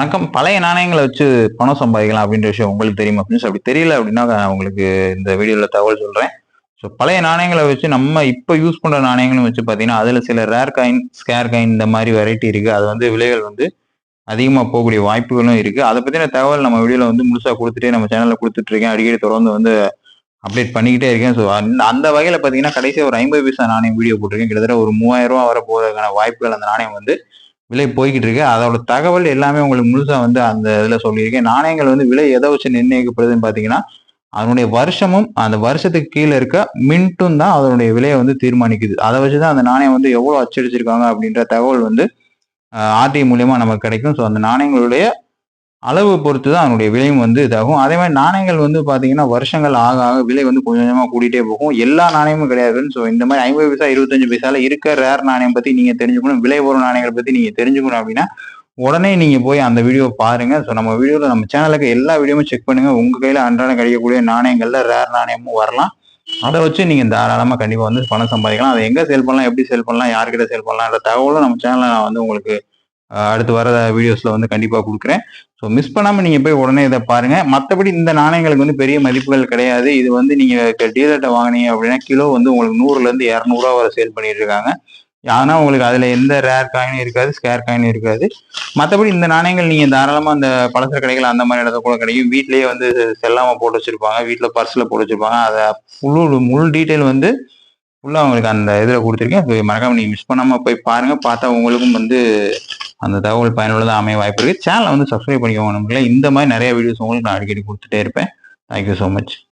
வணக்கம். பழைய நாணயங்கள வச்சு பணம் சம்பாதிக்கலாம் அப்படின்ற விஷயம் உங்களுக்கு தெரியுமா ஃப்ரெண்ட்ஸ்? அப்படி தெரியல அப்படின்னா, நான் உங்களுக்கு இந்த வீடியோல தகவல் சொல்றேன். ஸோ பழைய நாணயங்கள வச்சு நம்ம இப்ப யூஸ் பண்ற நாணயங்களும் வச்சு பார்த்தீங்கன்னா, அதுல சில ரேர் காயின், ஸ்கேர் காயின் இந்த மாரி வெரைட்டி இருக்கு. அது வந்து விலைகள் வந்து அதிகமா போகக்கூடிய வாய்ப்புகளும் இருக்கு. அத பத்தின தகவல் நம்ம வீடியோல வந்து முழுசா குடுத்துட்டே நம்ம சேனல்ல குடுத்துட்டு இருக்கேன். அடிக்கடி தொடர்ந்து வந்து அப்டேட் பண்ணிக்கிட்டே இருக்கேன். ஸோ அந்த வகையில பார்த்தீங்கன்னா, கடைசியா ஒரு 50 பைசா நாணயம் வீடியோ போட்டிருக்கேன். கிட்டத்தட்ட ஒரு ரூ. 3000 வர போறதுக்கான வாய்ப்புகள் அந்த நாணயம் வந்து விலை போய்க்கிட்டு இருக்கு. அதோட தகவல் எல்லாமே உங்களுக்கு முழுசா வந்து அந்த இதுல சொல்லியிருக்கேன். நாணயங்கள் வந்து விலை எத வச்சு நிர்ணயிக்கப்படுதுன்னு பார்த்தீங்கன்னா, அதனுடைய வருஷமும், அந்த வருஷத்துக்கு கீழ இருக்க மின்ட்டும் தான் அதனுடைய விலைய வந்து தீர்மானிக்குது. அத வச்சு தான் அந்த நாணயம் வந்து எவ்வளோ அச்சடிச்சிருக்காங்க அப்படின்ற தகவல் வந்து ஆர்டிஐ மூலியமா நமக்கு கிடைக்கும். ஸோ அந்த நாணயங்களுடைய அளவு பொறுத்து தான் அதனுடைய விலையும் வந்து இதாகும். அதே மாரி நாணயங்கள் வந்து பார்த்தீங்கன்னா, வருஷங்கள் ஆக ஆக விலை வந்து கொஞ்சம் கொஞ்சமா கூடிட்டே போகும். எல்லா நாணயமும் கிடையாது. ஸோ இந்த மாரி 50 பைசா, 25 பைசால இருக்க ரேர் நாணயம் பத்தி நீங்க தெரிஞ்சுக்கணும். விலை உயர்ந்த நாணயங்கள பத்தி நீங்க தெரிஞ்சுக்கணும் அப்படின்னா, உடனே நீங்க போய் அந்த வீடியோவ பாருங்க. ஸோ நம்ம வீடியோல நம்ம சேனல்ல இருக்க எல்லா வீடியோவும் செக் பண்ணுங்க. உங்க கையில அன்றாடம் கிடைக்கக்கூடிய நாணயங்கள்ல ரேர் நாணயமும் வரலாம். அத வச்சு நீங்க தாராளமா கண்டிப்பா வந்து பணம் சம்பாதிக்கலாம். அத எங்க சேல் பண்ணலாம், எப்படி சேல் பண்ணலாம், யார்கிட்ட சேல் பண்ணலாம்ன்ற தகவலும் நம்ம சேனல்ல நான் வந்து உங்களுக்கு அடுத்து வர வீடியோஸ்ல வந்து கண்டிப்பா குடுக்குறேன். ஸோ மிஸ் பண்ணாம நீங்க போய் உடனே இத பாருங்க. மத்தபடி இந்த நாணயங்களுக்கு வந்து பெரிய மதிப்புகள் கிடையாது. இது வந்து நீங்க டீலர்ட்ட வாங்குனீங்க அப்படின்னா, கிலோ வந்து உங்களுக்கு 100லேருந்து ரூ. 200 வரை சேல் பண்ணிட்டு இருக்காங்க. ஆனா உங்களுக்கு அதுல எந்த ரேர் காயினும் இருக்காது, ஸ்கேர் காயினும் இருக்காது. மத்தபடி இந்த நாணயங்கள் நீங்க தாராளமா அந்த பலசர கடைகள் அந்த மாரி இடத்துல கூட கிடைக்கும். வீட்லயே வந்து செல்லாம போட்டு வச்சிருப்பாங்க. வீட்ல பர்ஸ்ல போட்டு வச்சிருப்பாங்க. அத முழு டீட்டெயில் வந்து ஃபுல்லா உங்களுக்கு அந்த இதுல குடுத்துருக்கேன். ஸோ மறக்காம நீங்க மிஸ் பண்ணாம போய் பாருங்க. பார்த்தா உங்களுக்கும் வந்து அந்த தகவல் பயனுள்ளதா அமைய வாய்ப்பு இருக்கு. சேனலை வந்து சப்ஸ்கிரைப் பண்ணிக்கோங்க நண்பர்களே. இந்த மாதிரி நிறைய வீடியோஸ் உங்களுக்கு நான் அடிக்கடி கொடுத்துட்டே இருப்பேன். Thank you so much.